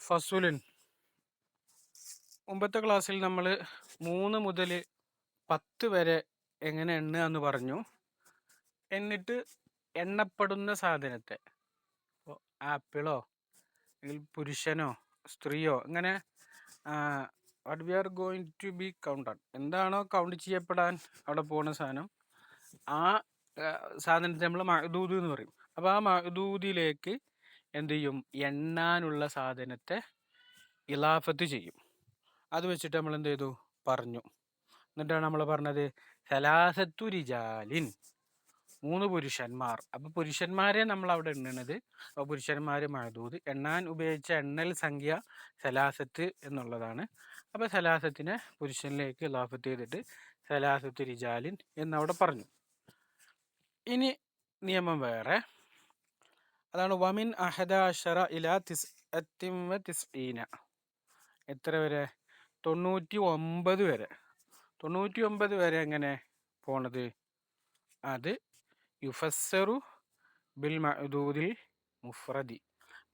ഫസുലിൻ മുമ്പത്തെ ക്ലാസ്സിൽ നമ്മൾ 3 മുതൽ 10 വരെ എങ്ങനെ എണ്ണുക എന്ന് പറഞ്ഞു. എന്നിട്ട് എണ്ണപ്പെടുന്ന സാധനത്തെ ആപ്പിളോ അല്ലെങ്കിൽ പുരുഷനോ സ്ത്രീയോ ഇങ്ങനെ what we are going to be counted, എന്താണോ കൗണ്ട് ചെയ്യപ്പെടാൻ അവിടെ പോകുന്ന സാധനം, ആ സാധനത്തെ നമ്മൾ മഅദൂദ് എന്ന് പറയും. അപ്പോൾ ആ മഅദൂദിലേക്ക് എന്ത് ചെയ്യും? എണ്ണാനുള്ള സാധനത്തെ ഇലാഫത്ത് ചെയ്യും. അത് വെച്ചിട്ട് നമ്മൾ എന്ത് ചെയ്തു? പറഞ്ഞു. എന്നിട്ടാണ് നമ്മൾ പറഞ്ഞത് സലാസത്തു റിജാലിൻ, 3 പുരുഷന്മാർ. അപ്പോൾ പുരുഷന്മാരെ നമ്മൾ അവിടെ എണ്ണുന്നത്. അപ്പോൾ പുരുഷന്മാർ മഅദൂദ്, എണ്ണാൻ ഉപയോഗിച്ച എണ്ണൽ സംഖ്യ സലാസത്ത് എന്നുള്ളതാണ്. അപ്പോൾ സലാസത്തിനെ പുരുഷനിലേക്ക് ഇലാഫത്ത് ചെയ്തിട്ട് സലാസത്തു റിജാലിൻ എന്നവിടെ പറഞ്ഞു. ഇനി നിയമം വേറെ, അതാണ് വമിൻ അഹദ അഷറ ഇലാ തിസ്അത്തിൻ വ തിസ്ഈന. എത്ര വരെ? 99 വരെ. 99 വരെ എങ്ങനെ പോണത്? അത് യുഫസ്സറു ബിൽ മഅദൂദിൽ മുഫ്രദി,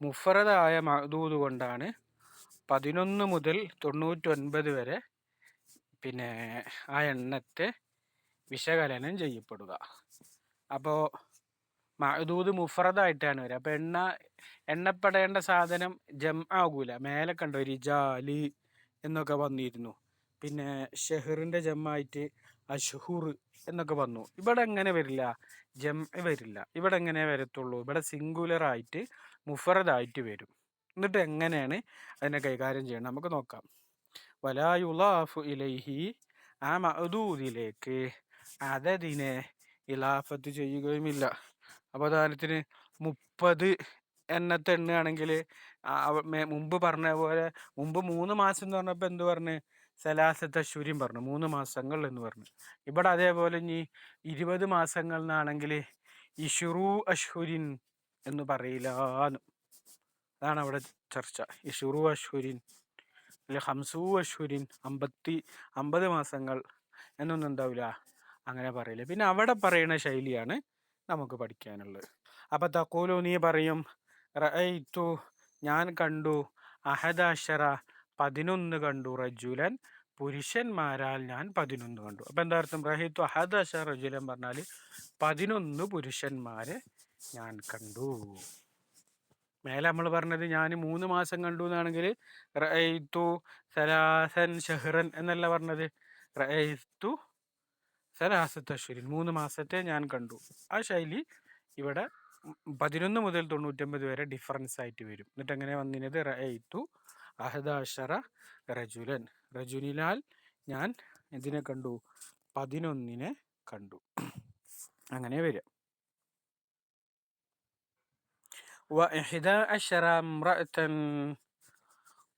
മുഫ്രദായ മഅദൂദ് കൊണ്ടാണ് 11 മുതൽ 99 വരെ പിന്നെ ആ എണ്ണത്തെ വിശകലനം ചെയ്യപ്പെടുക. അപ്പോൾ മഅദൂദ് മുഫ്രദായിട്ടാണ് വരിക. അപ്പോൾ എണ്ണപ്പെടേണ്ട സാധനം ജം ആകൂല. മേലെ കണ്ടോ റിജാലി എന്നൊക്കെ വന്നിരുന്നു. പിന്നെ ഷെഹറിൻ്റെ ജമ്മായിട്ട് അഷ്ഹുർ എന്നൊക്കെ വന്നു. ഇവിടെ എങ്ങനെ വരില്ല? ജം വരില്ല. ഇവിടെ എങ്ങനെ വരത്തുള്ളൂ? ഇവിടെ സിംഗുലർ ആയിട്ട് മുഫ്രദായിട്ട് വരും. എന്നിട്ട് എങ്ങനെയാണ് അതിനെ കൈകാര്യം ചെയ്യണം നമുക്ക് നോക്കാം. വലാ യുളാഫു ഇലൈഹി, ആ മഅദൂദിലേക്ക് അതതിനെ ഇലാഫത്ത് ചെയ്യുകയുമില്ല. അവതാരത്തിന് 30 എണ്ണത്തെ എണ്ണുകയാണെങ്കിൽ മുമ്പ് പറഞ്ഞ പോലെ, മുമ്പ് 3 മാസം എന്ന് പറഞ്ഞപ്പോൾ എന്ത് പറഞ്ഞ്? സലാസത്ത് അശ്ഹുരിൻ പറഞ്ഞു, 3 മാസങ്ങൾ എന്ന് പറഞ്ഞു. ഇവിടെ അതേപോലെ ഇനി 20 മാസങ്ങൾ എന്നാണെങ്കിൽ ഇഷ്റൂ അശ്ഹുരിൻ എന്ന് പറയില്ല. അതാണ് അവിടെ ചർച്ച. ഇഷ്റൂ അശ്ഹുരിൻ അല്ലെ ഹംസൂ അശ്ഹുരിൻ, 50 മാസങ്ങൾ എന്നൊന്നും എന്താവില്ല, അങ്ങനെ പറയില്ല. പിന്നെ അവിടെ പറയുന്ന ശൈലിയാണ് നമുക്ക് പഠിക്കാനുള്ളത്. അപ്പം തഖൂലു, നീ പറയും, റഅയ്തു, ഞാൻ കണ്ടു, അഹദ അശറ, 11 കണ്ടു, റജുലൻ, പുരുഷന്മാരാൽ ഞാൻ 11 കണ്ടു. അപ്പം എന്താ അർത്ഥം? റഅയ്തു അഹദ അശറ റജുലൻ പറഞ്ഞാൽ 11 പുരുഷന്മാരെ ഞാൻ കണ്ടു. മേലെ നമ്മൾ പറഞ്ഞത് ഞാൻ 3 മാസം കണ്ടു എന്നാണെങ്കിൽ റഅയ്തു സലാസൻ ഷഹ്റൻ എന്നല്ല പറഞ്ഞത്. റഅയ്തു സലാസത്ത് അശ്ഹുരിൻ, 3 മാസത്തെ ഞാൻ കണ്ടു. ആ ശൈലി ഇവിടെ 11 മുതൽ 99 വരെ ഡിഫറൻസ് ആയിട്ട് വരും. എന്നിട്ട് എങ്ങനെ വന്നിരുന്നത്? റഅയ്തു അഹദ അശറ റജുലൻ, റജുലിനാൽ ഞാൻ എന്തിനെ കണ്ടു? 11 കണ്ടു. അങ്ങനെ വരിക. വ ഇഹ്ദ അശറ ഇംറഅതൻ,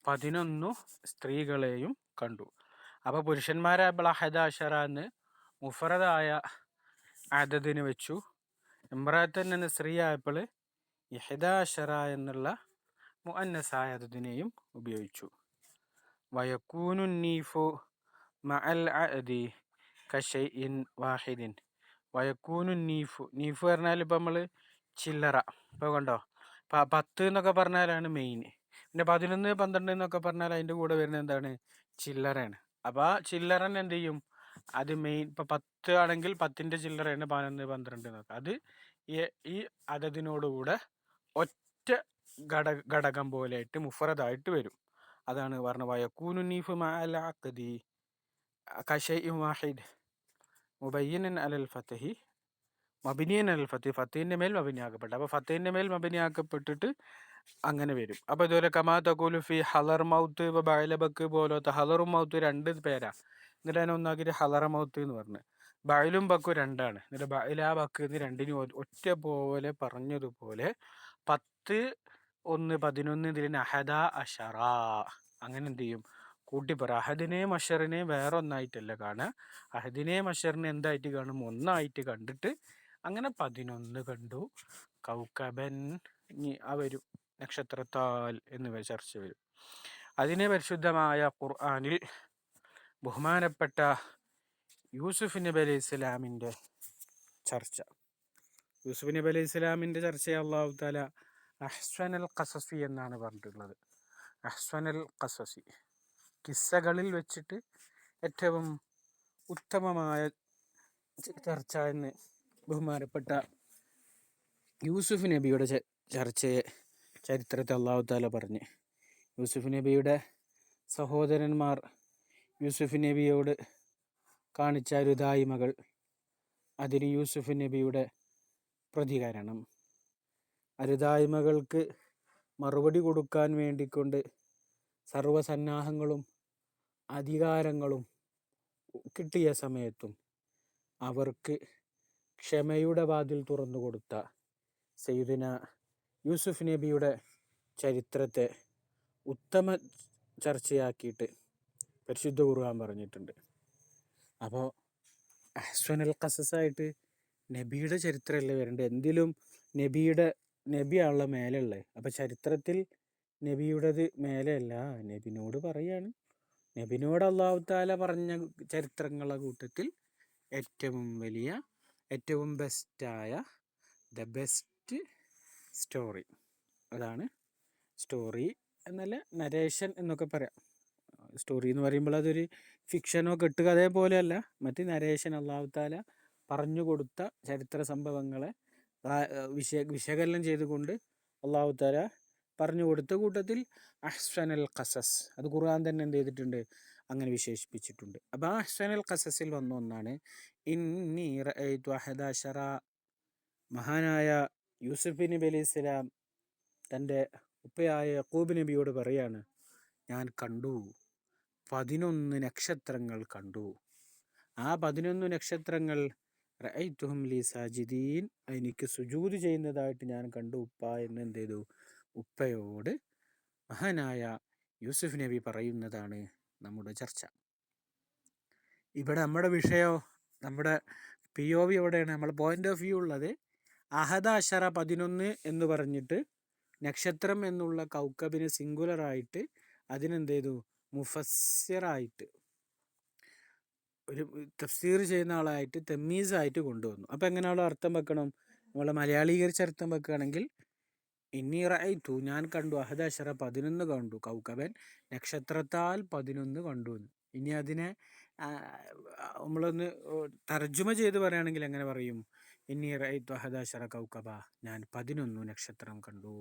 11 സ്ത്രീകളെയും കണ്ടു. അപ്പോൾ പുരുഷന്മാരായപ്പോൾ അഹദ അശറ എന്ന് മുഫ്രദായ അദദിന് വെച്ചു. ഇംറഅത്തൻ എന്ന സ്ത്രീ ആയപ്പോൾ ഇഹ്ദ അശറ എന്നുള്ള മുഅന്നസായ അദദിനെയും ഉപയോഗിച്ചു. വയക്കൂനു നീഫു മഅൽ അഅദി കശൈഇൻ വാഹിദിൻ. വയക്കൂനു നീഫു, നീഫ് പറഞ്ഞാൽ ഇപ്പം നമ്മൾ ചില്ലറ, ഇപ്പോൾ കണ്ടോ 10 എന്നൊക്കെ പറഞ്ഞാലാണ് മെയിൻ. പിന്നെ 11, 12 എന്നൊക്കെ പറഞ്ഞാൽ അതിൻ്റെ കൂടെ വരുന്നത് എന്താണ്? ചില്ലറയാണ്. അപ്പോൾ ആ ചില്ലറൻ എന്ത് ചെയ്യും? അത് മെയിൻ. ഇപ്പം 10 ആണെങ്കിൽ 10ൻ്റെ ചില്ലറയാണ് 11, 12 എന്നൊക്കെ. അത് ഈ അദദിനോടുകൂടെ ഒറ്റ ഘടകം പോലെയായിട്ട് മുഫ്രദായിട്ട് വരും. അതാണ് പറഞ്ഞ വയക്കൂനു നീഫ് മഅൽ അഖദി കശൈഇൻ വാഹിദ് മുബയ്യിനൻ അലൽ ഫതഹി മബിനിയൻ അൽ ഫതഹി, ഫത്തഹിൻ്റെ മേൽ മബിനിയാക്കപ്പെട്ട. അപ്പോൾ ഫത്തഹിൻ്റെ മേൽ മബിനിയാക്കപ്പെട്ടിട്ട് അങ്ങനെ വരും. അപ്പോൾ ഇതുപോലെ കമാ തഖൂലു ഫി ഹലർ മൗത്ത് ബഅലബക്ക് പോലത്തെ. ഹലറും മൗത്ത് 2 പേരാ, എന്നിട്ട് അതിനെ ഒന്നാക്കിയിട്ട് ഹലറ മൗത്ത് എന്ന് പറഞ്ഞു. ബഅലും ബക്കും 2 ആണ്, എന്നിട്ട് ബഅല ബക്ക് എന്ന് 2നും ഒറ്റ പോലെ പറഞ്ഞതുപോലെ 10, 1, 11 ഇതിന് അഹദ അശറ അങ്ങനെ എന്ത് ചെയ്യും? കൂട്ടി പറ. അഹദിനെയും അഷറിനെയും വേറെ ഒന്നായിട്ടല്ല കാണുക. അഹദിനെയും അഷറിനെ എന്തായിട്ട് കാണും? ഒന്നായിട്ട് കണ്ടിട്ട് അങ്ങനെ 11 കണ്ടു. കൗക്കബൻ, ആ വരും നക്ഷത്രത്താൽ എന്നിവ ചർച്ച വരും. അതിനെ പരിശുദ്ധമായ ഖുർആനിൽ ബഹുമാനപ്പെട്ട യൂസുഫ് നബി അലൈഹി ഇസ്ലാമിൻ്റെ ചർച്ച, യൂസുഫ് നബി അലൈഹി ഇസ്ലാമിൻ്റെ ചർച്ചയെ അല്ലാഹു തആല അഹ്സനുൽ ഖസസി എന്നാണ് പറഞ്ഞിട്ടുള്ളത്. അഹ്സനൽ ഖസസി, കിസ്സകളിൽ വെച്ചിട്ട് ഏറ്റവും ഉത്തമമായ ചർച്ച എന്ന് ബഹുമാനപ്പെട്ട യൂസുഫ് നബിയുടെ ചരിത്രത്തെ അള്ളാഹു താല പറഞ്ഞ്, യൂസുഫ് നബിയുടെ സഹോദരന്മാർ യൂസുഫ് നബിയോട് കാണിച്ച അരുതായ്മകൾ, അതിന് യൂസുഫ് നബിയുടെ പ്രതികരണം, അരുതായ്മകൾക്ക് മറുപടി കൊടുക്കാൻ വേണ്ടിക്കൊണ്ട് സർവസന്നാഹങ്ങളും അധികാരങ്ങളും കിട്ടിയ സമയത്തും അവർക്ക് ക്ഷമയുടെ വാതിൽ തുറന്നു കൊടുത്ത സയ്യിദുന യൂസുഫ് നബിയുടെ ചരിത്രത്തെ ഉത്തമ ചർച്ചയാക്കിയിട്ട് പരിശുദ്ധ ഖുർആൻ പറഞ്ഞിട്ടുണ്ട്. അപ്പോൾ അഹ്സനുൽ ഖസസായിട്ട് നബിയുടെ ചരിത്രമല്ലേ വരേണ്ടത്. എന്തിലും നബിയാണല്ലോ മേലെയുള്ളത്. അപ്പോൾ ചരിത്രത്തിൽ നബിയുടേത് മേലെയല്ല, നബിനോട് പറയാണ്. നബിനോട് അല്ലാഹു തആല പറഞ്ഞ ചരിത്രങ്ങളുടെ കൂട്ടത്തിൽ ഏറ്റവും വലിയ, ഏറ്റവും ബെസ്റ്റായ, ദ ബെസ്റ്റ് സ്റ്റോറി, അതാണ് സ്റ്റോറി എന്നല്ല, നരേഷൻ എന്നൊക്കെ പറയാം. സ്റ്റോറി എന്ന് പറയുമ്പോൾ അതൊരു ഫിക്ഷനോ കെട്ടുകഥയെ പോലെയല്ല, മറ്റ് നരേഷൻ, അല്ലാഹു തആല പറഞ്ഞു കൊടുത്ത ചരിത്ര സംഭവങ്ങളെ വിശകലനം ചെയ്തുകൊണ്ട് അല്ലാഹു തആല പറഞ്ഞു കൊടുത്ത കൂട്ടത്തിൽ അഹ്സനുൽ ഖസസ്, അത് ഖുർആൻ തന്നെ എന്ത് ചെയ്തിട്ടുണ്ട്, അങ്ങനെ വിശേഷിപ്പിച്ചിട്ടുണ്ട്. അപ്പോൾ ആ അഹ്സനുൽ ഖസസിൽ വന്ന ഒന്നാണ് ഇന്നി റഅയ്തു അഹദ അശറ. മഹാനായ യൂസുഫ് നബി അലൈഹി സ്വലാം തൻ്റെ ഉപ്പയായ യാക്കൂബ് നബിയോട് പറയാണ്, ഞാൻ കണ്ടു 11 നക്ഷത്രങ്ങൾ കണ്ടു. ആ 11 നക്ഷത്രങ്ങൾ റഅയ്തുഹും ലി സാജിദീൻ, എനിക്ക് സുജൂദ് ചെയ്യുന്നതായിട്ട് ഞാൻ കണ്ടു ഉപ്പ എന്ന് എന്ത് ചെയ്തു, ഉപ്പയോട് മഹാനായ യൂസുഫ് നബി പറയുന്നതാണ് നമ്മുടെ ചർച്ച. ഇവിടെ നമ്മുടെ വിഷയോ, നമ്മുടെ POV എവിടെയാണ്, നമ്മുടെ പോയിന്റ് ഓഫ് വ്യൂ ഉള്ളത് അഹദ അശറ 11 എന്ന് പറഞ്ഞിട്ട് നക്ഷത്രം എന്നുള്ള കൗക്കബിന് സിംഗുലറായിട്ട് അതിനെന്ത് ചെയ്തു, മുഫസ്സിറായിട്ട് ഒരു തഫ്സീർ ചെയ്യുന്ന ആളായിട്ട് തമീസായിട്ട് കൊണ്ടുവന്നു. അപ്പോൾ എങ്ങനെയുള്ള അർത്ഥം വെക്കണം, നമ്മളെ മലയാളീകരിച്ച അർത്ഥം വെക്കുകയാണെങ്കിൽ ഇന്നി റഅയ്തു, ഞാൻ കണ്ടു, അഹദ അശറ 11 കണ്ടു, കൗക്കബൻ നക്ഷത്രത്താൽ 11 കണ്ടു എന്ന്. ഇനി അതിനെ നമ്മളൊന്ന് തർജുമ ചെയ്ത് പറയുകയാണെങ്കിൽ എങ്ങനെ പറയും, ഇന്നി റഅയ്തു അഹദ അശറ കൗക്കബ, ഞാൻ 11 നക്ഷത്രം കണ്ടു.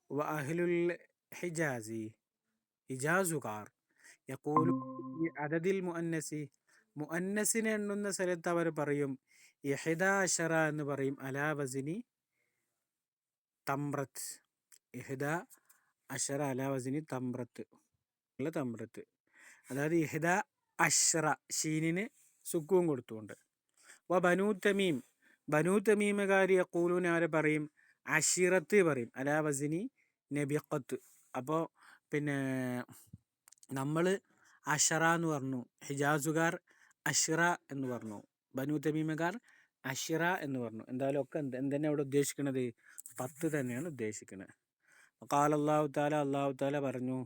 വ അഹ്ലുൽ ഹിജാസി, ഹിജാസുകാർ യഖൂലു അദദിൽ മുഅന്നസി, മുഅന്നസിനെ എണ്ണുന്ന സ്ഥലത്ത് അവർ പറയും ഇഹ്ദാ അശറ എന്ന് പറയും, അലാ വസിനി തംറത്ത്. ഇഹ്ദാ അശറ അലാ വസിനി തംറത്ത്, തംറത്ത്, അതായത് ഇഹ്ദാ അശ്ര, ഷീനിന് സുക്കൂൻ കൊടുത്തുകൊണ്ട്. വ ബനൂ തമീം, ബനൂ തമീമകാരി യഖൂലൂന, ആരെ പറയും, അഷിറത്ത് പറയും, അലാ വസിനി നബിഖത്ത്. അപ്പോൾ പിന്നെ നമ്മൾ അഷറ എന്ന് പറഞ്ഞു, ഹിജാസുകാർ അഷിറ എന്ന് പറഞ്ഞു, ബനൂ തമീമക്കാർ അഷിറ എന്ന് പറഞ്ഞു. എന്തായാലും ഒക്കെ എന്തെന്നെ അവിടെ ഉദ്ദേശിക്കുന്നത്, 10 തന്നെയാണ് ഉദ്ദേശിക്കുന്നത്. ഖാല അല്ലാഹു തആല, അല്ലാഹു തആല പറഞ്ഞു,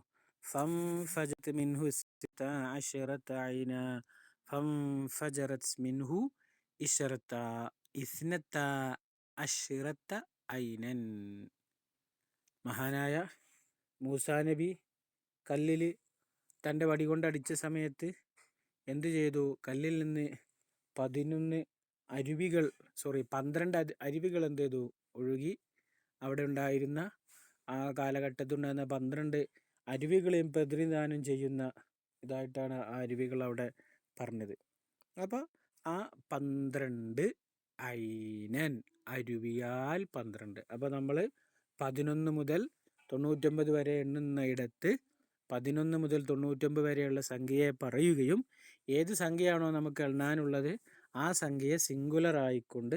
ഫംഫജറത് മിൻഹു ഇസ്നത അശറത ഐന, ഫംഫജറത് മിൻഹു ഇസ്നത അശറത ഐനൻ. മഹാനായ മൂസാ നബി കല്ലിൽ തൻ്റെ വടി കൊണ്ട് അടിച്ച സമയത്ത് എന്തു ചെയ്തു, കല്ലിൽ നിന്ന് 12 അരുവികൾ എന്ത് ചെയ്തു, ഒഴുകി. അവിടെ ഉണ്ടായിരുന്ന, ആ കാലഘട്ടത്തിൽ ഉണ്ടായിരുന്ന 12 അരുവികളെയും പ്രതിനിധാനം ചെയ്യുന്ന ഇതായിട്ടാണ് ആ അരുവികൾ അവിടെ പറഞ്ഞത്. അപ്പോൾ ആ 12 ഐനൻ, അരുവിയാൽ 12. അപ്പോൾ നമ്മൾ 11 മുതൽ 99 വരെ എണ്ണുന്ന ഇടത്ത് 11 മുതൽ 99 വരെയുള്ള സംഖ്യയെ പറയുകയും ഏത് സംഖ്യയാണോ നമുക്ക് എണ്ണാനുള്ളത് ആ സംഖ്യയെ സിംഗുലർ ആയിക്കൊണ്ട്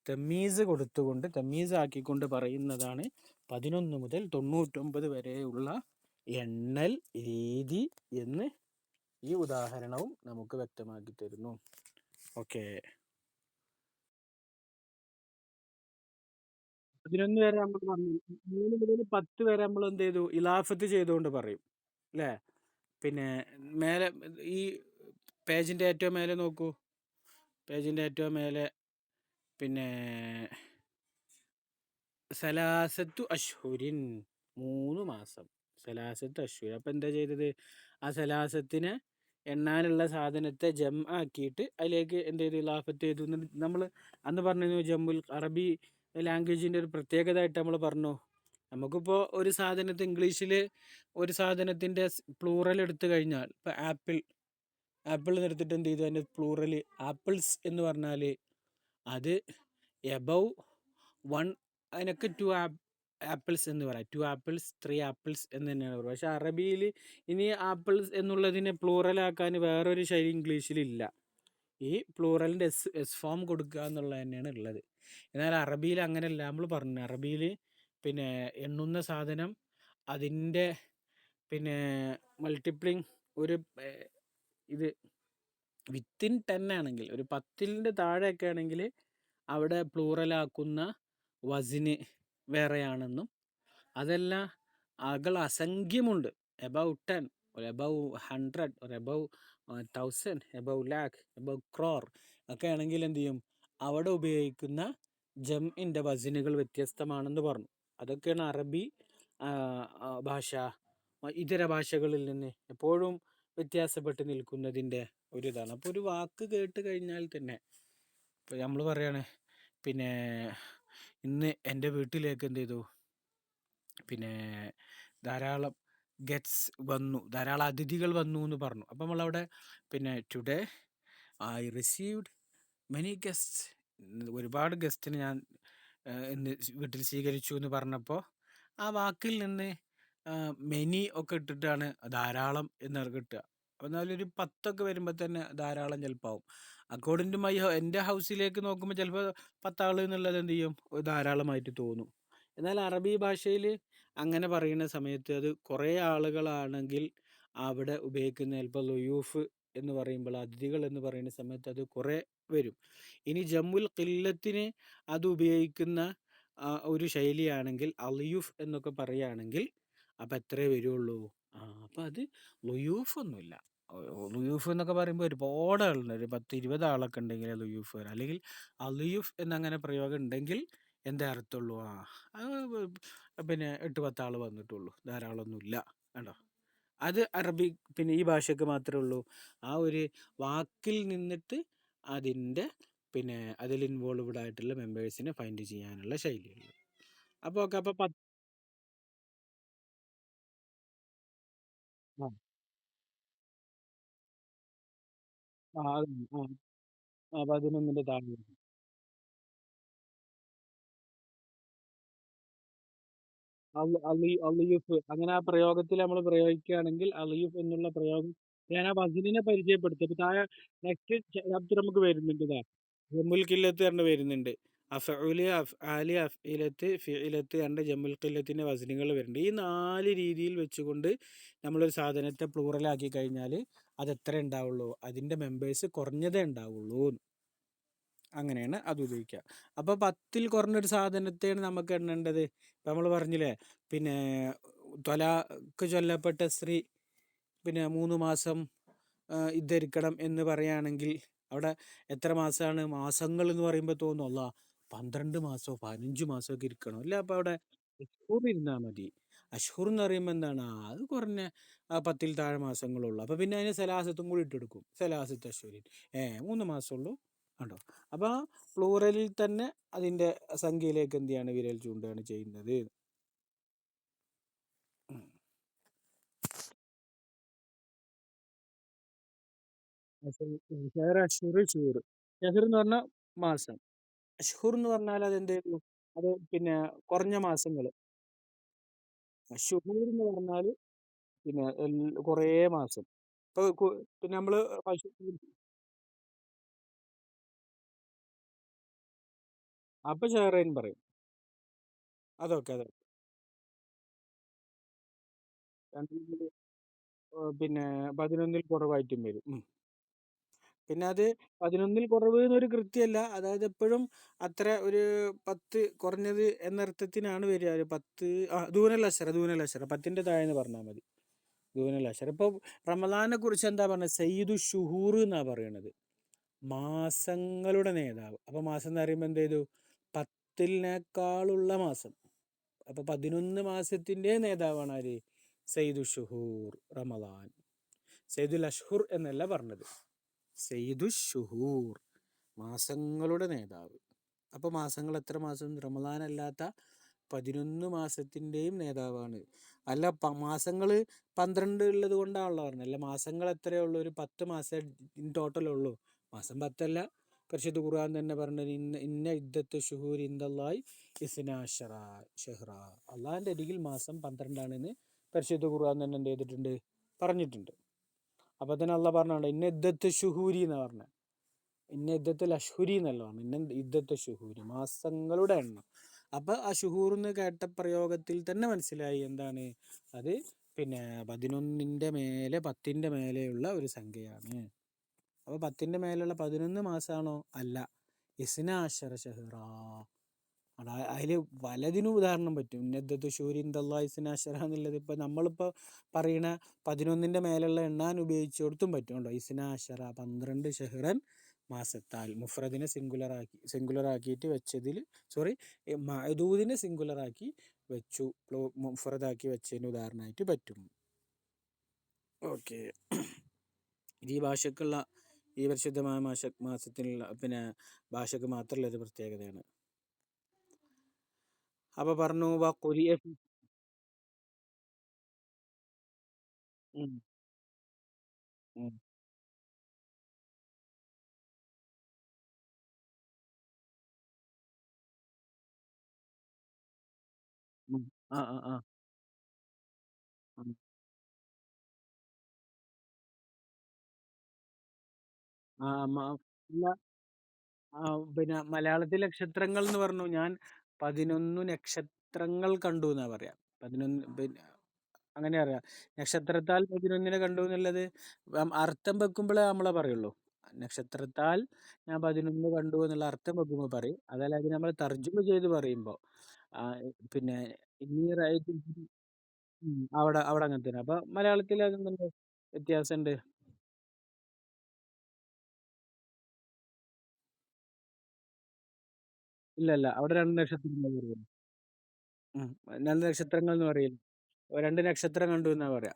തമീസ് കൊടുത്തുകൊണ്ട്, തമീസ് ആക്കിക്കൊണ്ട് പറയുന്നതാണ് 11 മുതൽ 99 വരെയുള്ള എണ്ണൽ രീതി എന്ന് ഈ ഉദാഹരണവും നമുക്ക് വ്യക്തമാക്കി തരുന്നു. ഓക്കെ, 11 വരെ നമ്മൾ പറഞ്ഞു, 3 മുതൽ 10 വരെ നമ്മൾ എന്ത് ചെയ്തു, ഇലാഫത്ത് ചെയ്തുകൊണ്ട് പറയും അല്ലേ. പിന്നെ മേലെ ഈ പേജിൻ്റെ ഏറ്റവും മേലെ നോക്കൂ, പേജിൻ്റെ ഏറ്റവും മേലെ പിന്നെ സലാസത്തു അഷ്ഹുരിൻ, 3 മാസം. സലാസത്ത് അശ്ഹുർ. അപ്പം എന്താ ചെയ്തത്? ആ സലാസത്തിനെ എണ്ണാനുള്ള സാധനത്തെ ജം ആക്കിയിട്ട് അതിലേക്ക് എന്ത് ചെയ്തു? ഇലാഫത്ത് ചെയ്തു. നമ്മൾ അന്ന് പറഞ്ഞു ജമ്മുൽ അറബി ലാംഗ്വേജിൻ്റെ ഒരു പ്രത്യേകത ആയിട്ട് നമ്മൾ പറഞ്ഞു. നമുക്കിപ്പോൾ ഒരു സാധനത്തെ ഇംഗ്ലീഷിൽ ഒരു സാധനത്തിൻ്റെ പ്ലൂറൽ എടുത്തു കഴിഞ്ഞാൽ ഇപ്പം ആപ്പിൾ എടുത്തിട്ട് എന്ത് ചെയ്തു? അതിൻ്റെ പ്ലൂറൽ ആപ്പിൾസ് എന്ന് പറഞ്ഞാൽ അത് എബവ് വൺ, അതിനൊക്കെ ആപ്പിൾസ് എന്ന് പറയാം. 2 ആപ്പിൾസ്, 3 ആപ്പിൾസ് എന്ന് തന്നെയാണ് പറയുക. പക്ഷെ അറബിയിൽ ഇനി ആപ്പിൾസ് എന്നുള്ളതിനെ പ്ലൂറലാക്കാൻ വേറൊരു ശൈലി ഇംഗ്ലീഷിലില്ല. ഈ പ്ലൂറലിൻ്റെ എസ് ഫോം കൊടുക്കുക എന്നുള്ളത് തന്നെയാണ് ഉള്ളത്. എന്നാൽ അറബിയിൽ അങ്ങനെയല്ല. നമ്മൾ പറഞ്ഞു അറബിയിൽ പിന്നെ എണ്ണുന്ന സാധനം അതിൻ്റെ പിന്നെ മൾട്ടിപ്ലിങ് ഒരു ഇത് വിത്തിൻ 10 ആണെങ്കിൽ, ഒരു 10ൻ്റെ താഴെയൊക്കെ ആണെങ്കിൽ അവിടെ പ്ലൂറലാക്കുന്ന വസിന് വേറെയാണെന്നും, അതെല്ലാം ആകൾ അസംഖ്യമുണ്ട്, above 10 or above 100 or above 1000, above lakh, above crore ഒക്കെ ആണെങ്കിൽ എന്ത് ചെയ്യും? അവിടെ ഉപയോഗിക്കുന്ന ജംഇൻ്റെ വസിനുകൾ വ്യത്യസ്തമാണെന്ന് പറഞ്ഞു. അതൊക്കെയാണ് അറബി ഭാഷ ഇതര ഭാഷകളിൽ നിന്ന് എപ്പോഴും വ്യത്യാസപ്പെട്ട് നിൽക്കുന്നതിൻ്റെ ഒരിതാണ്. അപ്പോൾ ഒരു വാക്ക് കേട്ട് കഴിഞ്ഞാൽ തന്നെ ഇപ്പോൾ നമ്മൾ പറയാണ് പിന്നെ ഇന്ന് എൻ്റെ വീട്ടിലേക്ക് എന്ത് ചെയ്തു? പിന്നെ ധാരാളം ഗെറ്റ്സ് വന്നു, ധാരാളം അതിഥികൾ വന്നു എന്ന് പറഞ്ഞു. അപ്പം നമ്മളവിടെ പിന്നെ ടുഡേ ഐ റിസീവ്ഡ് മെനി ഗെസ്റ്റ്സ്, ഒരുപാട് ഗസ്റ്റിന് ഞാൻ ഇന്ന് വീട്ടിൽ സ്വീകരിച്ചു എന്ന് പറഞ്ഞപ്പോൾ ആ വാക്കിൽ നിന്ന് മെനി ഒക്കെ ഇട്ടിട്ടാണ് ധാരാളം എന്ന് കിട്ടുക. എന്നാലും ഒരു 10 വരുമ്പോൾ തന്നെ ധാരാളം ചിലപ്പോൾ ആവും. അക്കോർഡിംഗ് ടു മൈ എൻ്റെ ഹൗസിലേക്ക് നോക്കുമ്പോൾ ചിലപ്പോൾ 10 ആൾ എന്നുള്ളത് എന്ത് ചെയ്യും? ധാരാളമായിട്ട് തോന്നും. എന്നാൽ അറബി ഭാഷയിൽ അങ്ങനെ പറയുന്ന സമയത്ത് അത് കുറേ ആളുകളാണെങ്കിൽ അവിടെ ഉപയോഗിക്കുന്ന ചിലപ്പോൾ ലുയൂഫ് എന്ന് പറയുമ്പോൾ, അതിഥികൾ എന്ന് പറയുന്ന സമയത്ത് അത് കുറേ വരും. ഇനി ജമ്മുൽ ഖില്ലത്തിന് അത് ഉപയോഗിക്കുന്ന ഒരു ശൈലിയാണെങ്കിൽ അലിയുഫ് എന്നൊക്കെ പറയുകയാണെങ്കിൽ അപ്പം എത്രയേ വരുള്ളൂ? അപ്പം അത് ലുയൂഫ് ഒന്നുമില്ല. ലുയൂഫ് എന്നൊക്കെ പറയുമ്പോൾ ഒരുപാട് ആളുണ്ട്, ഒരു 10-20 ആളൊക്കെ ഉണ്ടെങ്കിൽ ലുയൂഫ് വരാം. അല്ലെങ്കിൽ അലിയുഫ് എന്നങ്ങനെ പ്രയോഗം ഉണ്ടെങ്കിൽ എന്താ അർത്ഥമുള്ളൂ? പിന്നെ 8-10 ആൾ വന്നിട്ടുള്ളൂ, ധാരാളമൊന്നുമില്ല. കണ്ടോ? അത് അറബി പിന്നെ ഈ ഭാഷയ്ക്ക് മാത്രമേ ഉള്ളൂ. ആ ഒരു വാക്കിൽ നിന്നിട്ട് അതിൻ്റെ പിന്നെ അതിൽ ഇൻവോൾവ്ഡ് ആയിട്ടുള്ള മെമ്പേഴ്സിനെ ഫൈൻഡ് ചെയ്യാനുള്ള ശൈലിയുള്ളത്. അപ്പോൾ ഓക്കെ. അപ്പോൾ ആ ആ അത് ആ 11ൻ്റെ താഴെ. അലിയുഫ് അങ്ങനെ ആ പ്രയോഗത്തിൽ നമ്മൾ പ്രയോഗിക്കുകയാണെങ്കിൽ അലിയുഫ് എന്നുള്ള പ്രയോഗം ഞാൻ ആ വസനിനെ പരിചയപ്പെടുത്തി. അപ്പോൾ താഴെ നെക്സ്റ്റ് ചാപ്റ്റർ നമുക്ക് വരുന്നുണ്ട്. ജമ്മുൽ ഖില്ലത്ത് പറഞ്ഞ് വരുന്നുണ്ട്. അഫ്ഉല്, അഫ്ആല്, അഫ്ഇലത്ത്, ഫിഇലത്ത് രണ്ട് ജമ്മുൽ ഖില്ലത്തിൻ്റെ വസനുകൾ വരുന്നുണ്ട്. ഈ 4 രീതിയിൽ വെച്ചുകൊണ്ട് നമ്മളൊരു സാധനത്തെ പ്ലൂറലാക്കി കഴിഞ്ഞാൽ അത് എത്ര ഉണ്ടാവുള്ളൂ? അതിൻ്റെ മെമ്പേഴ്സ് കുറഞ്ഞതേ ഉണ്ടാവുള്ളൂ. അങ്ങനെയാണ് അത് ഉപയോഗിക്കുക. അപ്പോൾ 10ൽ കുറഞ്ഞൊരു സാധനത്തെയാണ് നമുക്ക് എണ്ണേണ്ടത്. ഇപ്പം നമ്മൾ പറഞ്ഞില്ലേ പിന്നെ ത്വലാക്ക് ചൊല്ലപ്പെട്ട സ്ത്രീ പിന്നെ 3 മാസം ഇദ്ധരിക്കണം എന്ന് പറയുകയാണെങ്കിൽ അവിടെ എത്ര മാസമാണ്? മാസങ്ങൾ എന്ന് പറയുമ്പോൾ തോന്നും അല്ലാ 12 മാസമോ 15 മാസമോ ഒക്കെ ഇരിക്കണം. അല്ല, അപ്പോൾ അവിടെ അഷ്ഹൂർ ഇരുന്നാൽ മതി. അഷ്ഹൂർ എന്ന് പറയുമ്പോൾ എന്താണ്? അത് കുറഞ്ഞ 10ൽ താഴെ മാസങ്ങളുള്ളൂ. അപ്പോൾ പിന്നെ അതിന് സലാസത്തും കൂടി ഇട്ടെടുക്കും. സലാസത്ത് അഷ്ഹൂരിൻ 3 മാസമുള്ളൂ. കണ്ടോ? അപ്പോൾ പ്ലൂറലിൽ തന്നെ അതിൻ്റെ സംഖ്യയിലേക്ക് എന്ത് ചെയ്യാണ്? വിരൽ ചൂണ്ടുകയാണ് ചെയ്യുന്നത്. ഷഹർ, അഷ്ഹൂർ, ഷൂർ. ഷഹർ എന്ന് പറഞ്ഞാൽ മാസം. അഷ്ഹൂർ എന്ന് പറഞ്ഞാൽ അതെന്തായിരുന്നു? അത് പിന്നെ കുറഞ്ഞ മാസങ്ങൾ. ഷുഹൂർ എന്ന് പറഞ്ഞാൽ പിന്നെ കുറേ മാസം. ഇപ്പോൾ പിന്നെ നമ്മൾ അപ്പോൾ ഷഹറൈൻ പറയും. അതൊക്കെ അതെ. രണ്ടിൽ പിന്നെ 11ൽ കുറവായിട്ടും വരും. പിന്നെ അത് 11ൽ കുറവ് എന്നൊരു കൃത്യമല്ല. അതായത് എപ്പോഴും അത്ര ഒരു 10 കുറഞ്ഞത് എന്നർത്ഥത്തിനാണ് വരിക. ഒരു 10 ദൂനൽ അശറ 10ൻ്റെ താഴെ എന്ന് പറഞ്ഞാൽ മതി. ദൂനൽ അശറ. ഇപ്പോൾ റമദാനെ കുറിച്ച് എന്താ പറഞ്ഞത്? സയ്യിദു ഷുഹൂർ എന്നാണ് പറയണത്, മാസങ്ങളുടെ നേതാവ്. അപ്പോൾ മാസം എന്ന് പറയുമ്പോൾ എന്ത് ചെയ്തു? 10നേക്കാളുള്ള മാസം. അപ്പോൾ 11 മാസത്തിൻ്റെ നേതാവാണ് ആര്? സയ്യിദു ഷുഹൂർ റമദാൻ. സയ്യിദുൽ അഷ്ഹുർ എന്നല്ല പറഞ്ഞത്, സയ്യിദു ഷുഹൂർ, മാസങ്ങളുടെ നേതാവ്. അപ്പോൾ മാസങ്ങൾ എത്ര മാസം? റമദാൻ അല്ലാത്ത 11 മാസത്തിൻ്റെയും നേതാവാണ്. അല്ല മാസങ്ങൾ 12 ഉള്ളത് കൊണ്ടാണല്ലോ പറഞ്ഞത്. അല്ല മാസങ്ങൾ എത്രയേ ഉള്ളൂ? ഒരു 10 മാസം ടോട്ടലുള്ളൂ. മാസം 10 പരിശുദ്ധ ഖുർആൻ തന്നെ പറഞ്ഞത് ഇന്ന ഇദ്ദത്ത് ഷുഹൂർ ഇന്ദല്ലാഹി ഇസ്നാഅശറ ഷഹ്റ. അള്ളാഹിൻ്റെ അരികിൽ മാസം 12 പരിശുദ്ധ ഖുർആൻ തന്നെ എന്ത് ചെയ്തിട്ടുണ്ട്? പറഞ്ഞിട്ടുണ്ട്. അപ്പോൾ തന്നെ അള്ളാഹ് പറഞ്ഞാണ് ഇന്ന ഇദ്ദത്ത് ഷുഹൂരി എന്ന് പറഞ്ഞത്. ഇന്ന ഇദ്ദത്തുൽ അഷ്ഹുരി എന്നല്ല പറഞ്ഞു, ഇന്ന ഇദ്ദത്ത് ഷുഹൂരി, മാസങ്ങളുടെ എണ്ണം. അപ്പോൾ ആ ഷുഹൂർ എന്ന് കേട്ട പ്രയോഗത്തിൽ തന്നെ മനസ്സിലായി എന്താണ് അത്? പിന്നെ 11ൻ്റെ മേലെ 10ൻ്റെ മേലെയുള്ള ഒരു സംഖ്യയാണ്. അപ്പോൾ 10ൻ്റെ മേലെയുള്ള 11 മാസമാണോ? അല്ല, ഇസ്നാഅശറ ഷഹ്റ. അതിൽ പലതിനും ഉദാഹരണം പറ്റും. ഇന്നദ്ദത്തു ഷൂരി ഇന്ദല്ലാഹി ഇസ്നാഅശറ എന്നുള്ളത് ഇപ്പോൾ നമ്മളിപ്പോൾ പറയണ 11ൻ്റെ മേലുള്ള എണ്ണാൻ ഉപയോഗിച്ച് കൊടുത്തും പറ്റും. ഇസ്നാഅശറ 12 ഷഹ്റൻ, മാസത്താൽ. മുഫ്രദിനെ സിംഗുലറാക്കിയിട്ട് വെച്ചതിൽ, സോറി, മഅദൂദിനെ സിംഗുലറാക്കി വെച്ചു, മുഫ്രദാക്കി വെച്ചതിന് ഉദാഹരണമായിട്ട് പറ്റും. ഓക്കെ, ഈ ഭാഷക്കുള്ള, ഈ പരിശുദ്ധമായ മാസത്തിനുള്ള പിന്നെ ഭാഷക്ക് മാത്രമുള്ള ഒരു പ്രത്യേകതയാണ്. അപ്പൊ പറഞ്ഞു ആ ആ ആ ഉം. ആ ഇല്ല, പിന്നെ മലയാളത്തിൽ നക്ഷത്രങ്ങൾ എന്ന് പറഞ്ഞു. ഞാൻ 11 നക്ഷത്രങ്ങൾ കണ്ടു എന്നാ പറയാ. 11, പിന്നെ അങ്ങനെ അറിയാം. നക്ഷത്രത്താൽ 11നെ കണ്ടു എന്നുള്ളത് അർത്ഥം വെക്കുമ്പോഴേ നമ്മളെ പറയുള്ളൂ. നക്ഷത്രത്താൽ ഞാൻ 11 കണ്ടു എന്നുള്ള അർത്ഥം വെക്കുമ്പോൾ പറയും. അതല്ലാതെ നമ്മൾ തർജ്ജമ ചെയ്ത് പറയുമ്പോൾ പിന്നെ ഇന്നീറായിട്ട് അവിടെ അവിടെ അങ്ങനെ തന്നെ. അപ്പൊ മലയാളത്തിൽ അതെന്തുണ്ട്? വ്യത്യാസമുണ്ട്. ഇല്ല ഇല്ല, അവിടെ 2 നക്ഷത്രങ്ങൾ പറയുള്ളൂ. 2 നക്ഷത്രങ്ങൾ എന്ന് പറയില്ല. 2 നക്ഷത്രം കണ്ടു എന്നാ പറയാ.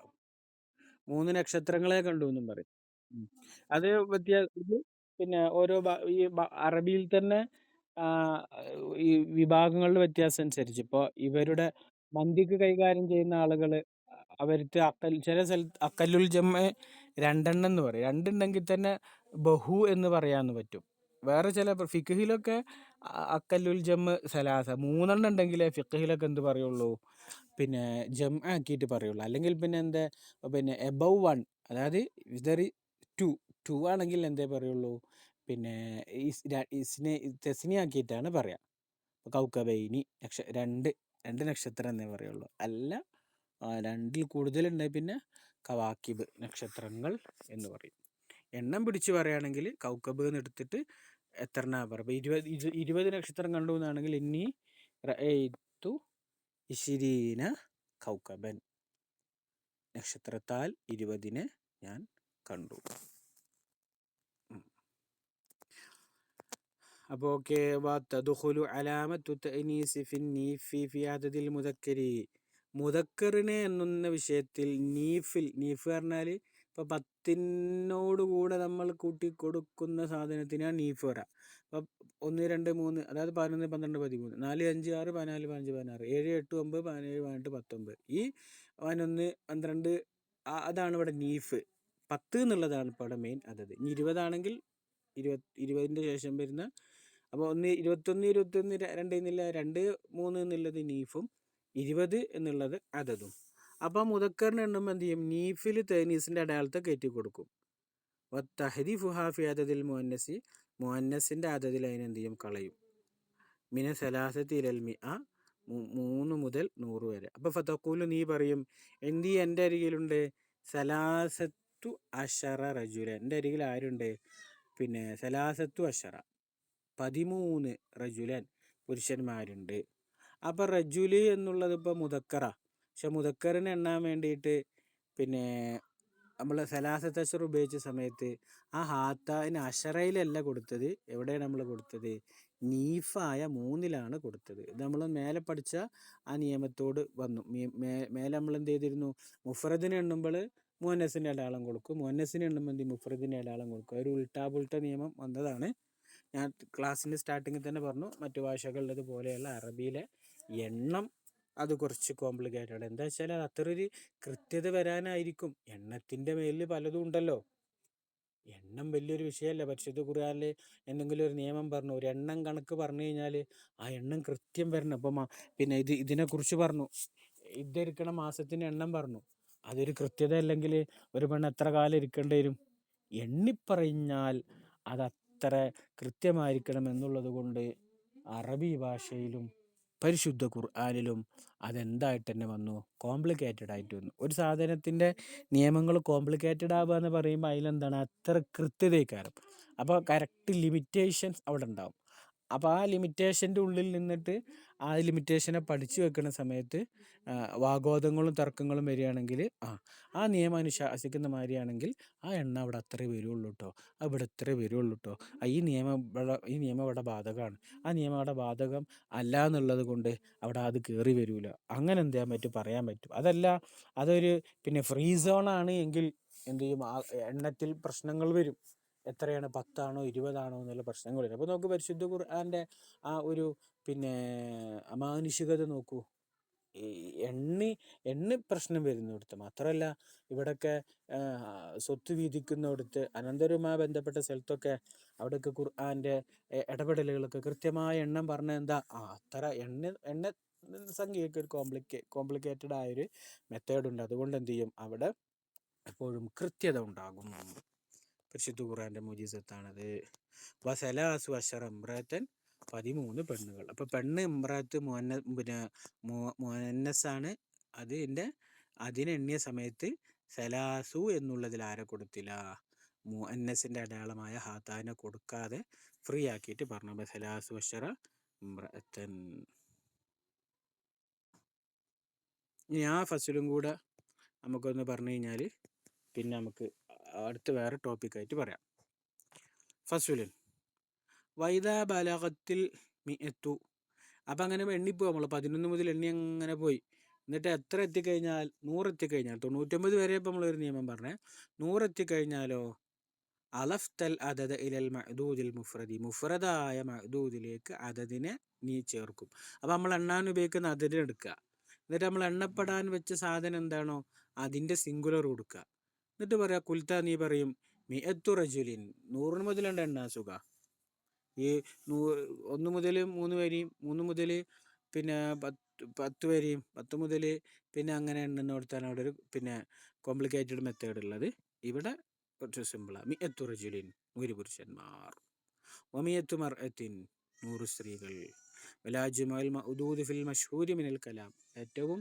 3 നക്ഷത്രങ്ങളെ കണ്ടു എന്നും പറയും. ഉം. അത് ഇത് പിന്നെ ഓരോ ഈ അറബിയിൽ തന്നെ ആ, ഈ വിഭാഗങ്ങളുടെ വ്യത്യാസം അനുസരിച്ച് ഇപ്പൊ ഇവരുടെ മന്തിക്ക് കൈകാര്യം ചെയ്യുന്ന ആളുകൾ അവർക്ക് ചില സ്ഥലത്ത് അക്കല്ലുൽ ജമ്മ 2 എന്ന് പറയും. 2 ഉണ്ടെങ്കിൽ തന്നെ ബഹു എന്ന് പറയാന്ന് പറ്റും. വേറെ ചില ഫിഖ്ഹിലൊക്കെ അക്കല്ലുൽ ജമ്മ് സലാസ 3 ഉണ്ടെങ്കിലേ ഫിഖ്ഹിലൊക്കെ എന്ത് പറയുള്ളൂ? പിന്നെ ആക്കിയിട്ട് പറയുള്ളൂ. അല്ലെങ്കിൽ പിന്നെ എന്താ, പിന്നെ എബവ് 1, അതായത് ഇതറി 2 ആണെങ്കിൽ എന്തേ പറയുള്ളൂ? പിന്നെ തെസ്നിയാക്കിയിട്ടാണ് പറയാം. കൗക്കബൈനി 2 നക്ഷത്രം എന്നേ പറയുള്ളൂ. അല്ല 2ൽ കൂടുതലുണ്ടെങ്കിൽ പിന്നെ കവാക്കിബ് നക്ഷത്രങ്ങൾ എന്ന് പറയും. എണ്ണം പിടിച്ച് പറയുകയാണെങ്കിൽ കൗക്കബ് എന്ന് എടുത്തിട്ട് എത്രണ്ണ പറയും. ഇപ്പോൾ 20 നക്ഷത്രം കണ്ടു എന്നാണെങ്കിൽ ഇനി റഅയ്തു ഇശിരീന കൗക്കബൻ, നക്ഷത്രത്താൽ 20നെ ഞാൻ കണ്ടു. അപ്പോൾ ഓക്കെ, തദ്ഖുലു അലാമത്തു തഅനീസി ഫിന്നീഫി ഫി അദദിൽ മുദക്കരി. മുദക്കറിനെ എണ്ണുന്ന വിഷയത്തിൽ നീഫ് പറഞ്ഞാൽ ഇപ്പോൾ 10നോട് കൂടെ നമ്മൾ കൂട്ടി കൊടുക്കുന്ന സാധനത്തിനാണ് നീഫ് വരാം. അപ്പം 1 2 3, അതായത് 11 12 13, 4 5 6 14 15 16 7 8 9 17 18 19, ഈ 11 12 അതാണ് ഇവിടെ നീഫ്. 10 എന്നുള്ളതാണ് ഇപ്പോൾ ഇവിടെ മെയിൻ അതത്. ഇനി 20 ആണെങ്കിൽ 20ൻ്റെ ശേഷം വരുന്ന, അപ്പോൾ 21 22 എന്നില്ല 2 3 എന്നുള്ളത് നീഫും 20 എന്നുള്ളത് അതതും. അപ്പോൾ മുദക്കറിന് എണ്ണുമ്പോൾ എന്ത് ചെയ്യും? നീഫിൽ തേനീസിൻ്റെ അടയാളത്തെ കയറ്റി കൊടുക്കും. തഹദീഫു ഹാഫി അതതിൽ മുഹന്നസി, മുഹന്നസിൻ്റെ അതതിൽ അതിനെന്ത് ചെയ്യും? കളയും. മിന സലാസത്തി ഇലൽമി 3 മുതൽ 100 വരെ. അപ്പോൾ ഫതഖൂലു നീ പറയും, എൻ്റെ അരികിലുണ്ട് സലാസത്തു അഷറ റജുലൻ, എൻ്റെ അരികിൽ ആരുണ്ട്? പിന്നെ സലാസത്തു അഷറ 13 റജുലൻ പുരുഷന്മാരുണ്ട്. അപ്പം റജുല് എന്നുള്ളത് ഇപ്പോൾ മുദക്കറ. പക്ഷെ മുദക്കറിനെ എണ്ണാൻ വേണ്ടിയിട്ട് പിന്നെ നമ്മൾ സലാസത്ത് അഷർ ഉപയോഗിച്ച സമയത്ത് ആ ഹാത്താന് അഷറയിലല്ല കൊടുത്തത്. എവിടെയാണ് നമ്മൾ കൊടുത്തത്? നീഫായ 3-ലാണ് കൊടുത്തത്. ഇത് നമ്മൾ മേലെ പഠിച്ച ആ നിയമത്തോട് വന്നു. മേലെ നമ്മൾ എന്ത് ചെയ്തിരുന്നു? മുഫ്രദിനെ എണ്ണുമ്പോൾ മുഅന്നസിന് അടയാളം കൊടുക്കും, മുഅന്നസിനെ എണ്ണുമ്പോൾ എന്ത് മുഫ്രദിന് അടയാളം കൊടുക്കും. ഒരു ഉൾട്ടാ നിയമം വന്നതാണ്. ഞാൻ ക്ലാസ്സിൻ്റെ സ്റ്റാർട്ടിങ്ങിൽ തന്നെ പറഞ്ഞു, മറ്റു ഭാഷകളിലത് പോലെയുള്ള അറബിയിലെ എണ്ണം അത് കുറച്ച് കോംപ്ലിക്കേറ്റഡ്. എന്താ വെച്ചാൽ അത് അത്ര ഒരു കൃത്യത വരാനായിരിക്കും. എണ്ണത്തിൻ്റെ മേലിൽ പലതും ഉണ്ടല്ലോ. എണ്ണം വലിയൊരു വിഷയമല്ല. പരിശുദ്ധ ഖുർആനിൽ എന്തെങ്കിലും ഒരു നിയമം പറഞ്ഞു, ഒരു എണ്ണം കണക്ക് പറഞ്ഞു കഴിഞ്ഞാൽ ആ എണ്ണം കൃത്യം വരണം. അപ്പം പിന്നെ ഇതിനെക്കുറിച്ച് പറഞ്ഞു, ഇരിക്കണ മാസത്തിന് എണ്ണം പറഞ്ഞു. അതൊരു കൃത്യത അല്ലെങ്കിൽ ഒരു പെണ്ണ് എത്ര കാലം ഇരിക്കേണ്ടി വരും? എണ്ണിപ്പറഞ്ഞാൽ അതത്ര കൃത്യമായിരിക്കണം എന്നുള്ളത് കൊണ്ട് അറബി ഭാഷയിലും പരിശുദ്ധ ഖുർആനിലും അതെന്തായിട്ട് തന്നെ വന്നു? കോംപ്ലിക്കേറ്റഡ് ആയിട്ട് വന്നു. ഒരു സാധനത്തിൻ്റെ നിയമങ്ങൾ കോംപ്ലിക്കേറ്റഡ് ആവുക എന്ന് പറയുമ്പോൾ അതിലെന്താണ്? അത്ര കൃത്യതയ്ക്കാരം. അപ്പോൾ കറക്റ്റ് ലിമിറ്റേഷൻസ് അവിടെ ഉണ്ടാവും. അപ്പോൾ ആ ലിമിറ്റേഷൻ്റെ ഉള്ളിൽ നിന്നിട്ട് ആ ലിമിറ്റേഷനെ പഠിച്ചു വെക്കുന്ന സമയത്ത് വാഗ്വാദങ്ങളും തർക്കങ്ങളും വരികയാണെങ്കിൽ ആ നിയമം അനുശാസിക്കുന്ന മാതിരിയാണെങ്കിൽ ആ എണ്ണ അവിടെ അത്രേ വരുള്ളൂ കേട്ടോ, അവിടെ ഇത്രേ വരുള്ളൂ കേട്ടോ, ഈ നിയമം ഇവിടെ ബാധകമാണ്, ആ നിയമം അവിടെ ബാധകം അല്ല എന്നുള്ളത് കൊണ്ട് അവിടെ അത് കയറി വരില്ല. അങ്ങനെ എന്ത് ചെയ്യാൻ പറ്റും? പറയാൻ പറ്റും. അതല്ല അതൊരു പിന്നെ ഫ്രീ സോണാണ് എങ്കിൽ എന്ത് ചെയ്യും? ആ എണ്ണത്തിൽ പ്രശ്നങ്ങൾ വരും. എത്രയാണ്? 10 ആണോ 20 ആണോ എന്നുള്ള പ്രശ്നങ്ങൾ വരും. അപ്പോൾ നമുക്ക് പരിശുദ്ധ ഖുർആൻ്റെ ആ ഒരു പിന്നെ അമാനുഷികത നോക്കൂ. ഈ എണ്ണി പ്രശ്നം വരുന്നിടത്ത് മാത്രമല്ല, ഇവിടെയൊക്കെ സ്വത്ത് വീതിക്കുന്നിടത്ത് അനന്തരവുമായി ബന്ധപ്പെട്ട സ്ഥലത്തൊക്കെ അവിടെയൊക്കെ ഖുർആൻ്റെ ഇടപെടലുകളൊക്കെ കൃത്യമായ എണ്ണം പറഞ്ഞാൽ എന്താ അത്ര എണ്ണ സംഖ്യയൊക്കെ ഒരു കോംപ്ലിക്കേറ്റഡ് ആയൊരു മെത്തേഡുണ്ട്. അതുകൊണ്ട് എന്ത് ചെയ്യും? അവിടെ എപ്പോഴും കൃത്യത ഉണ്ടാകും. പരിശുദ്ധ ഖുർആൻ്റെ മുജിസത്താണത്. വസലാസു അശറ ഇംറഅത്തൻ 13 പെണ്ണുകൾ. അപ്പോൾ പെണ്ണ് ഇംറഅത്ത് പിന്നെ മുഅന്നസാണ്. അതിനെണ്ണിയ സമയത്ത് സലാസു എന്നുള്ളതിൽ ആരെ കൊടുത്തില്ല? മുഅന്നസിൻ്റെ അടയാളമായ ഹാത്താനെ കൊടുക്കാതെ ഫ്രീ ആക്കിയിട്ട് പറഞ്ഞു. സലാസു അശറ ഇംറഅത്തൻ. ഇനി ആ ഫസലും കൂടെ നമുക്കൊന്ന് പറഞ്ഞു കഴിഞ്ഞാൽ പിന്നെ നമുക്ക് അടുത്ത് വേറെ ടോപ്പിക്കായിട്ട് പറയാം. ഫസുലിൻ വൈദാ ബലഗത്തിൽ മിഅത്തു. അപ്പം അങ്ങനെ എണ്ണിപ്പോയി. നമ്മൾ 11 മുതൽ എണ്ണി അങ്ങനെ പോയി. എന്നിട്ട് എത്ര എത്തിക്കഴിഞ്ഞാൽ? 100 എത്തിക്കഴിഞ്ഞാൽ, 99 വരെ ഇപ്പം നമ്മളൊരു നിയമം പറഞ്ഞേ. 100 എത്തിക്കഴിഞ്ഞാലോ അലഫ്തൽ അതദ ഇലൽ മഅദൂദിൽ മുഫ്രദി. മുഫ്രദായ മഅദൂദിലേക്ക് അതദിനെ നീ ചേർക്കും. അപ്പം നമ്മൾ എണ്ണാൻ ഉപയോഗിക്കുന്ന അതദിനെ എടുക്കുക. എന്നിട്ട് നമ്മൾ എണ്ണപ്പെടാൻ വെച്ച സാധനം എന്താണോ അതിൻ്റെ സിംഗുലർ കൊടുക്കുക. എന്നിട്ട് പറയാ കുൽത്ത, നീ പറയും മിഅത്തു റജുലിൻ. 100 മുതലുണ്ട് എണ്ണ സുഖ. ഈ 1 മുതൽ 3 വരെയും, 3 മുതൽ പിന്നെ 10 വരെയും, 10 മുതൽ പിന്നെ അങ്ങനെ എണ്ണെന്ന് കൊടുത്താണ് അവിടെ ഒരു പിന്നെ കോംപ്ലിക്കേറ്റഡ് മെത്തേഡ് ഉള്ളത്. ഇവിടെ കുറച്ച് സിമ്പിളാണ്. മിഅത്തു റജുലിൻ 100 പുരുഷന്മാർ, വമിയത്തു മർഅത്തിൻ 100 സ്ത്രീകൾ, വലാജുമൽ മഅദൂദ് ഫിൽ മഷ്ഹൂരി മിനൽ കലാം. ഏറ്റവും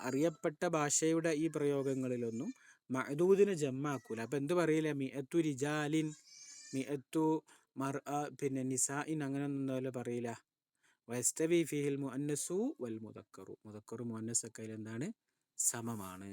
അറിയപ്പെട്ട ഭാഷയുടെ ഈ പ്രയോഗങ്ങളിലൊന്നും മഅദൂദിനെ ജമ്മാക്കൂല. അപ്പം എന്ത് പറയില്ല? മിഅത്തു റിജാലിൻ, മിഅത്തു പിന്നെ നിസാഇൻ, അങ്ങനെ ഒന്നും എന്തായാലും പറയില്ല. വസ്തവി ഫിഹിൽ മുഅന്നസു വൽ മുദക്കറു. മുദക്കറു മുഅന്നസൊക്കെ എന്താണ്? സമമാണ്.